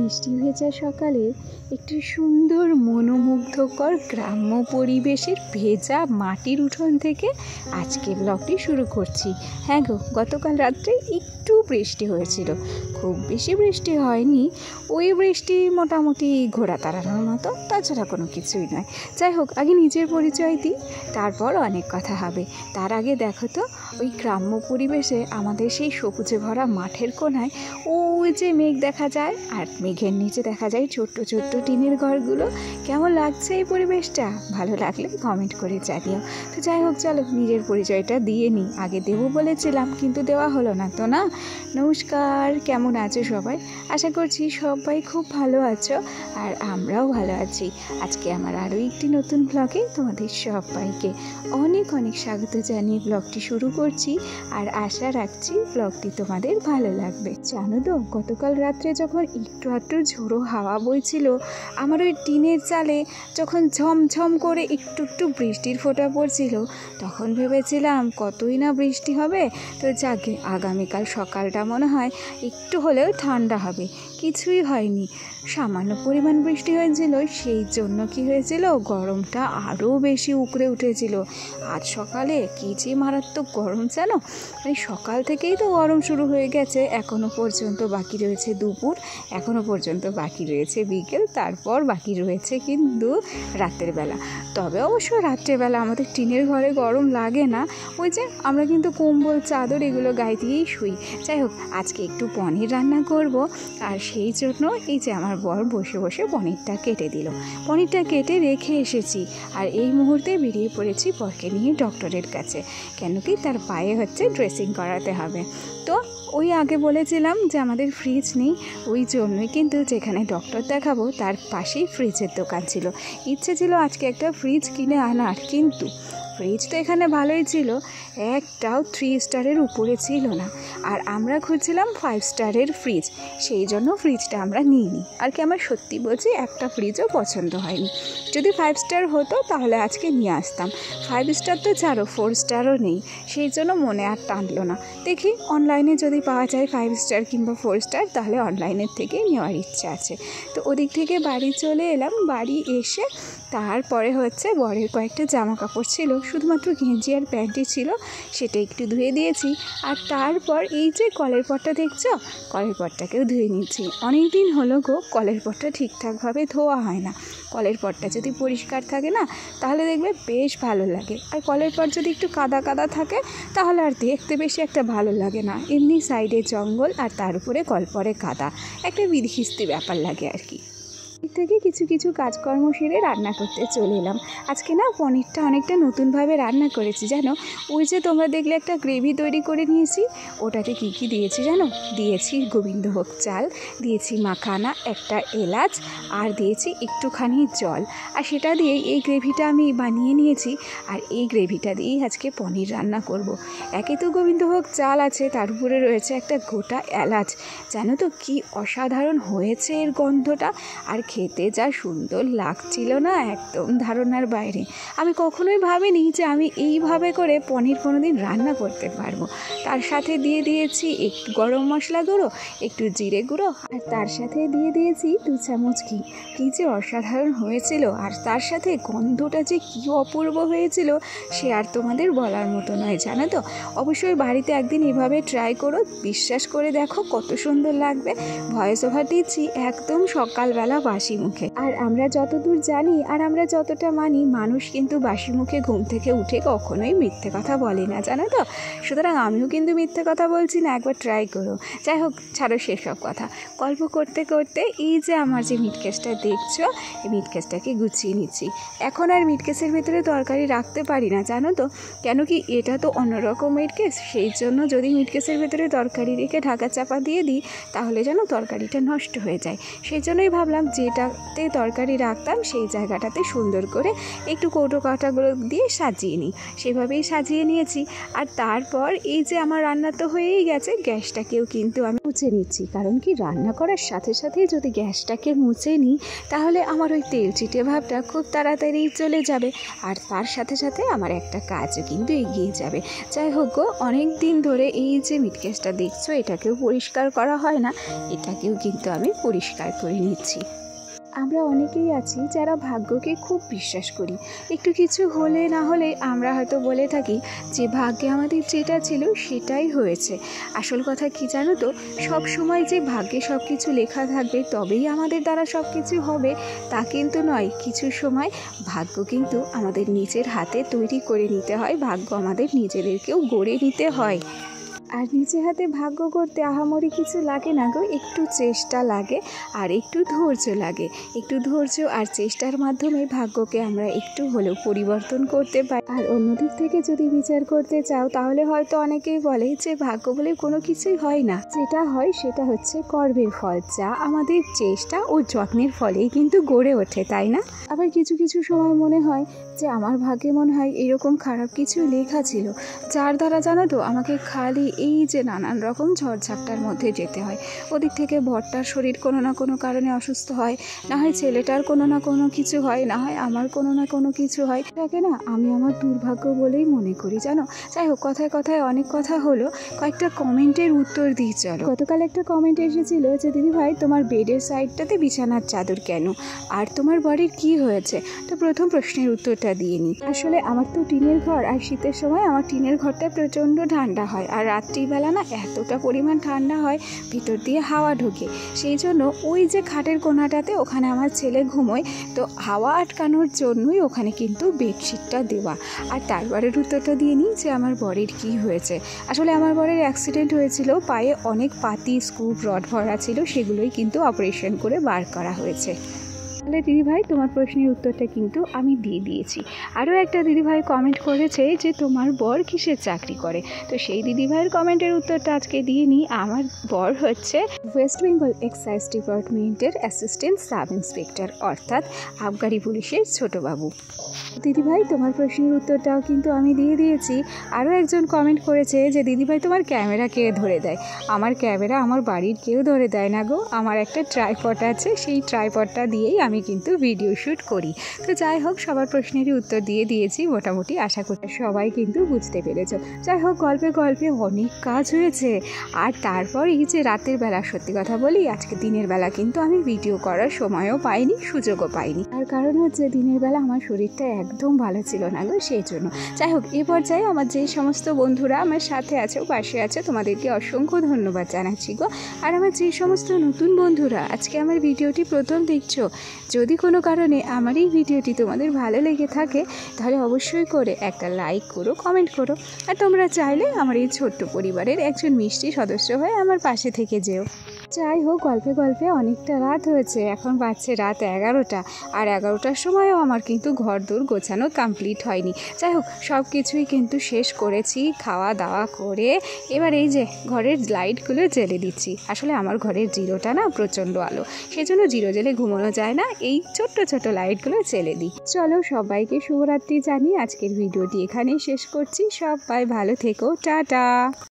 বৃষ্টি ভেজা সকালে একটি সুন্দর মনোমুগ্ধকর গ্রাম্য পরিবেশের ভেজা মাটির উঠোন থেকে আজকে ব্লগটি শুরু করছি। হ্যাঁ গো, গতকাল রাত্রে একটু বৃষ্টি হয়েছিল, খুব বেশি বৃষ্টি হয়নি। ওই বৃষ্টি মোটামুটি ঘোড়া তাড়ানোর মতো, তাছাড়া কোনো কিছুই নয়। যাই হোক, আগে নিজের পরিচয় দিই, তারপর অনেক কথা হবে। তার আগে দেখো তো, ওই গ্রাম্য পরিবেশে আমাদের সেই সবুজে ভরা মাঠের কোনায় ওই যে মেঘ দেখা যায়, আর মেঘের নিচে দেখা যায় ছোট্ট ছোট্ট টিনের ঘরগুলো। কেমন লাগছে এই পরিবেশটা? ভালো লাগলে কমেন্ট করে জানিও। তো যাই হোক, চলো নিজের পরিচয়টা দিয়ে নিই। আগে দেবো বলেছিলাম, কিন্তু দেওয়া হলো না তো না। নমস্কার, কেমন আছো সবাই? আশা করছি সবাই খুব ভালো আছো, আর আমরাও ভালো আছি। আজকে আমার আরও একটি নতুন ব্লগে তোমাদের সবাইকে অনেক অনেক স্বাগত জানিয়ে ব্লগটি শুরু করছি, আর আশা রাখছি ব্লগটি তোমাদের ভালো লাগবে। জানো তো, গতকাল রাত্রে যখন একটু একটু ঝোড়ো হাওয়া বইছিল, আমার ওই টিনের চালে যখন ঝমঝম করে একটু একটু বৃষ্টির ফোঁটা পড়ছিল, তখন ভেবেছিলাম কতই না বৃষ্টি হবে। তো যাকে, আগামীকাল সকালটা মনে হয় একটু হলেও ঠান্ডা হবে। কিছুই হয়নি, সামান্য পরিমাণ বৃষ্টি হয়েছিল, সেই জন্য কি হয়েছিল, গরমটা আরও বেশি উকড়ে উঠেছিল। আজ সকালে কী যে মারাত্মক গরম জানো, মানে সকাল থেকেই তো গরম শুরু হয়ে গেছে, এখনও পর্যন্ত বাকি রয়েছে দুপুর, এখনও পর্যন্ত বাকি রয়েছে বিকেল, তারপর বাকি রয়েছে কিন্তু রাতের বেলা। তবে অবশ্য রাত্রেবেলা আমাদের টিনের ঘরে গরম লাগে না, ওই যে আমরা কিন্তু কম্বল চাদর এগুলো গায়ে দিয়েই শুই। যাই হোক, আজকে একটু পনির রান্না করব, আর সেই জন্য এই যে আমার বর বসে বসে পনিরটা কেটে দিল। পনিরটা কেটে রেখে এসেছি, আর এই মুহূর্তে বেরিয়ে পড়েছি বরকে নিয়ে ডক্টরের কাছে, কেন কি তার পায়ে হচ্ছে ড্রেসিং করাতে হবে। তো ওই আগে বলেছিলাম যে আমাদের ফ্রিজ নেই, ওই জন্যই কিন্তু যেখানে ডক্টর দেখাবো তার পাশেই ফ্রিজের দোকান ছিল। ইচ্ছে ছিল আজকে একটা ফ্রিজ কিনে আনার, কিন্তু ফ্রিজ তো এখানে ভালোই ছিল, একটাও 3 স্টারের উপরে ছিল না, আর আমরা খুঁজছিলাম 5 স্টারের ফ্রিজ, সেই জন্য ফ্রিজটা আমরা নিইনি। আর কি, আমার সত্যি বলছি, একটা ফ্রিজও পছন্দ হয়নি। যদি 5 স্টার হতো তাহলে আজকে নিয়ে আসতাম। 5 স্টার তো ছাড়ো, 4 স্টারও নেই, সেই জন্য মনে আর টানলো না। দেখি অনলাইনে যদি পাওয়া যায় 5 স্টার কিংবা 4 স্টার, তাহলে অনলাইনের থেকেই নেওয়ার ইচ্ছা আছে। তো ওদিক থেকে বাড়ি চলে এলাম। বাড়ি এসে তারপরে হচ্ছে বরের কয়েকটা জামা কাপড় ছিল, শুধুমাত্র গেঞ্জি আর প্যান্টই ছিল, সেটা একটু ধুয়ে দিয়েছি। আর তারপর এই যে কলের পটটা দেখছো, কলের পটটাকেও ধুয়ে নিচ্ছি। অনেক দিন হলো গো, কলের পটটা ঠিকঠাকভাবে ধোয়া হয় না। কলের পটটা যদি পরিষ্কার থাকে না, তাহলে দেখবে বেশ ভালো লাগে। আর কলের পট যদি একটু কাদা কাদা থাকে, তাহলে আর দেখতে বেশি একটা ভালো লাগে না। এমনি সাইডে জঙ্গল, আর তার উপরে কলপরে কাদা, একটা বিধিখিস্তি ব্যাপার লাগে আর কি। থেকে কিছু কিছু কাজকর্ম সেরে রান্না করতে চলে এলাম। আজকে না পনিরটা অনেকটা নতুনভাবে রান্না করেছি জানো। ওই যে তোমরা দেখলে একটা গ্রেভি তৈরি করে নিয়েছি, ওটাতে কী কী দিয়েছি জানো? দিয়েছি গোবিন্দভোগ চাল, দিয়েছি মাখানা, একটা এলাচ, আর দিয়েছি একটুখানি জল, আর সেটা দিয়েই এই গ্রেভিটা আমি বানিয়ে নিয়েছি। আর এই গ্রেভিটা দিয়েই আজকে পনির রান্না করব। একে তো গোবিন্দভোগ চাল আছে, তার উপরে রয়েছে একটা গোটা এলাচ। জানো তো কি অসাধারণ হয়েছে এর গন্ধটা, আর খেতে যা সুন্দর লাগছিল না, একদম ধারণার বাইরে। আমি কখনোই ভাবিনি যে আমি এইভাবে করে পনির কোনোদিন রান্না করতে পারবো। তার সাথে দিয়ে দিয়েছি একটু গরম মশলা গুঁড়ো, একটু জিরে গুঁড়ো, আর তার সাথে দিয়ে দিয়েছি 2 চামচ ঘি। কী যে অসাধারণ হয়েছিল, আর তার সাথে গন্ধটা যে কী অপূর্ব হয়েছিল, সে আর তোমাদের বলার মতো নয় জানো তো। অবশ্যই বাড়িতে একদিন এভাবে ট্রাই করো, বিশ্বাস করে দেখো কত সুন্দর লাগবে। ভয়েস ওভার দিচ্ছি একদম সকালবেলা বাসি মুখে। আর আমরা যতদূর জানি আর আমরা যতটা মানি, মানুষ কিন্তু বাসি মুখে ঘুম থেকে উঠে কখনোই মিথ্যে কথা বলে না জানো তো। সুতরাং আমিও কিন্তু মিথ্যে কথা বলছি না, একবার ট্রাই করো। যাই হোক, ছাড়ো সেসব কথা। গল্প করতে করতে এই যে আমার যে মিটকেসটা দেখছো, এই মিটকেসটাকে গুছিয়ে নিচ্ছি। এখন আর মিটকেসের ভেতরে তরকারি রাখতে পারি না জানো তো, কেন কি এটা তো অন্যরকম মিটকেস, সেই জন্য যদি মিটকেসের ভেতরে তরকারি রেখে ঢাকা চাপা দিয়ে দিই, তাহলে যেন তরকারিটা নষ্ট হয়ে যায়। সেই জন্যই ভাবলাম যে যেটাতে তরকারি রাখতাম সেই জায়গাটাতে সুন্দর করে একটু কৌটো কাঁটাগুলো দিয়ে সাজিয়ে নিই। সেভাবেই সাজিয়ে নিয়েছি। আর তারপর এই যে আমার রান্না তো হয়েই গেছে, গ্যাসটাকেও কিন্তু আমি মুছে নিচ্ছি। কারণ কি, রান্না করার সাথে সাথেই যদি গ্যাসটাকে মুছে নিই তাহলে আমার ওই তেল চিটে ভাবটা খুব তাড়াতাড়ি চলে যাবে, আর তার সাথে সাথে আমার একটা কাজও কিন্তু এগিয়ে যাবে। যাই হোক গো, অনেক দিন ধরে এই যে মিট গ্যাসটা দেখছো এটাকেও পরিষ্কার করা হয় না, এটাকেও কিন্তু আমি পরিষ্কার করে নিচ্ছি। আমরা অনেকেই আছি যারা ভাগ্যকে খুব বিশ্বাস করি। একটু কিছু হলে না হলে আমরা হয়তো বলে থাকি যে ভাগ্যে আমাদের যেটা ছিল সেটাই হয়েছে। আসল কথা কি জানো তো, সব সময় যে ভাগ্যে সব কিছু লেখা থাকবে তবেই আমাদের দ্বারা সব কিছু হবে তা কিন্তু নয়। কিছু সময় ভাগ্য কিন্তু আমাদের নিজের হাতে তৈরি করে নিতে হয়, ভাগ্য আমাদের নিজেদেরকেও গড়ে নিতে হয়। আর নিজে হাতে ভাগ্য করতে আহামরি কিছু লাগে না গো, একটু চেষ্টা লাগে আর একটু ধৈর্য লাগে। একটু ধৈর্য আর চেষ্টার মাধ্যমে ভাগ্যকে আমরা একটু হলেও পরিবর্তন করতে পারি। আর অন্যদিক থেকে যদি বিচার করতে চাও তাহলে হয়তো অনেকেই বলে যে ভাগ্য বলে কোনো কিছুই হয় না, যেটা হয় সেটা হচ্ছে কর্মের ফল, যা আমাদের চেষ্টা ও যত্নের ফলেই কিন্তু গড়ে ওঠে, তাই না? আবার কিছু কিছু সময় মনে হয় যে আমার ভাগ্যে মনে হয় এরকম খারাপ কিছু লেখা ছিল, যার দ্বারা জানো তো আমাকে খালি এই যে নানান রকম ঝড়ঝাপটার মধ্যে যেতে হয়। ওদিক থেকে বরটার শরীর কোনো না কোনো কারণে অসুস্থ হয়, না হয় ছেলেটার কোনো না কোনো কিছু হয়, না হয় আমার কোনো না কোনো কিছু হয়। তাকে না আমি আমার দুর্ভাগ্য বলেই মনে করি, জানো। যাই হোক, কথায় কথায় অনেক কথা হলো, কয়েকটা কমেন্টের উত্তর দিই চলো। গতকাল একটা কমেন্ট এসেছিল যে দিদি ভাই তোমার বেডের সাইডটাতে বিছানার চাদর কেন, আর তোমার বাড়ির কি হয়েছে? তো প্রথম প্রশ্নের উত্তরটা দিয়ে নিই। আসলে আমার তো টিনের ঘর, আর শীতের সময় আমার টিনের ঘরটা প্রচণ্ড ঠান্ডা হয়, আর রাত্রিবেলা না এতটা পরিমাণ ঠান্ডা হয় ভিতর দিয়ে হাওয়া ঢোকে। সেই জন্য ওই যে খাটের কোণাটাতে ওখানে আমার ছেলে ঘুমোয়, তো হাওয়া আটকানোর জন্যই ওখানে কিন্তু বেডশিটটা দেওয়া। আর তারপরের উত্তরটা দিয়ে নিই যে আমার বরের কি হয়েছে। আসলে আমার বরের অ্যাক্সিডেন্ট হয়েছিল, পায়ে অনেক পাতি স্ক্রু রড ভরা ছিল, সেগুলোই কিন্তু অপারেশন করে বার করা হয়েছে। তাহলে দিদিভাই তোমার প্রশ্নের উত্তরটা কিন্তু আমি দিয়ে দিয়েছি। আরও একটা দিদিভাই কমেন্ট করেছে যে তোমার বর কিসের চাকরি করে, তো সেই দিদিভাইয়ের কমেন্টের উত্তরটা আজকে দিয়ে নিই। আমার বর হচ্ছে ওয়েস্ট বেঙ্গল এক্সাইজ ডিপার্টমেন্টের অ্যাসিস্ট্যান্ট সাব ইন্সপেক্টর, অর্থাৎ আবগারি পুলিশের ছোটোবাবু। দিদিভাই তোমার প্রশ্নের উত্তরটাও কিন্তু আমি দিয়ে দিয়েছি। আরও একজন কমেন্ট করেছে যে দিদিভাই তোমার ক্যামেরা কে ধরে দেয়? আমার ক্যামেরা আমার বাড়ির কেউ ধরে দেয় না গো, আমার একটা ট্রাইপড আছে, সেই ট্রাইপডটা দিয়েই আমি কিন্তু ভিডিও শ্যুট করি। তো যাই হোক, সবার প্রশ্নেরই উত্তর দিয়ে দিয়েছি মোটামুটি, আশা করতে সবাই কিন্তু বুঝতে পেরেছো। যাই হোক, গল্পে গল্পে অনেক কাজ হয়েছে। আর তারপর এই যে রাতের বেলা, সত্যি কথা বলি আজকে দিনের বেলা কিন্তু আমি ভিডিও করার সময়ও পাইনি, সুযোগও পাইনি। তার কারণ হচ্ছে দিনের বেলা আমার শরীরটা একদম ভালো ছিল না গো, সেই জন্য। যাই হোক, এ পর্যায়ে আমার যে সমস্ত বন্ধুরা আমার সাথে আছে, পাশে আছে, তোমাদেরকে অসংখ্য ধন্যবাদ জানাচ্ছি গো। আর আমার যে সমস্ত নতুন বন্ধুরা আজকে আমার ভিডিওটি প্রথম দেখছো, যদি কোনো কারণে আমার এই ভিডিওটি তোমাদের ভালো লেগে থাকে তাহলে অবশ্যই করে একটা লাইক করো, কমেন্ট করো। আর তোমরা চাইলে আমার এই ছোট্ট পরিবারের একজন মিষ্টি সদস্য হয়ে আমার পাশে থেকে যেও। যাই হোক, গল্পে গল্পে অনেকটা রাত হয়েছে, এখন বাজছে রাত 11টা, আর 11টার সময়ও আমার কিন্তু ঘর দূর গোছানো কমপ্লিট হয়নি। যাই হোক, সব কিছুই কিন্তু শেষ করেছি খাওয়া দাওয়া করে। এবার এই যে ঘরের লাইটগুলো জ্বেলে দিচ্ছি। আসলে আমার ঘরের জিরোটা না প্রচণ্ড আলো, সেজন্য জিরো জ্বেলে ঘুমানো যায় না, এই ছোট্ট ছোট লাইটগুলো জ্বেলে দিই। চলো, সবাইকে শুভরাত্রি জানিয়ে আজকের ভিডিওটি এখানেই শেষ করছি। সবাই ভালো থেকো, টাটা।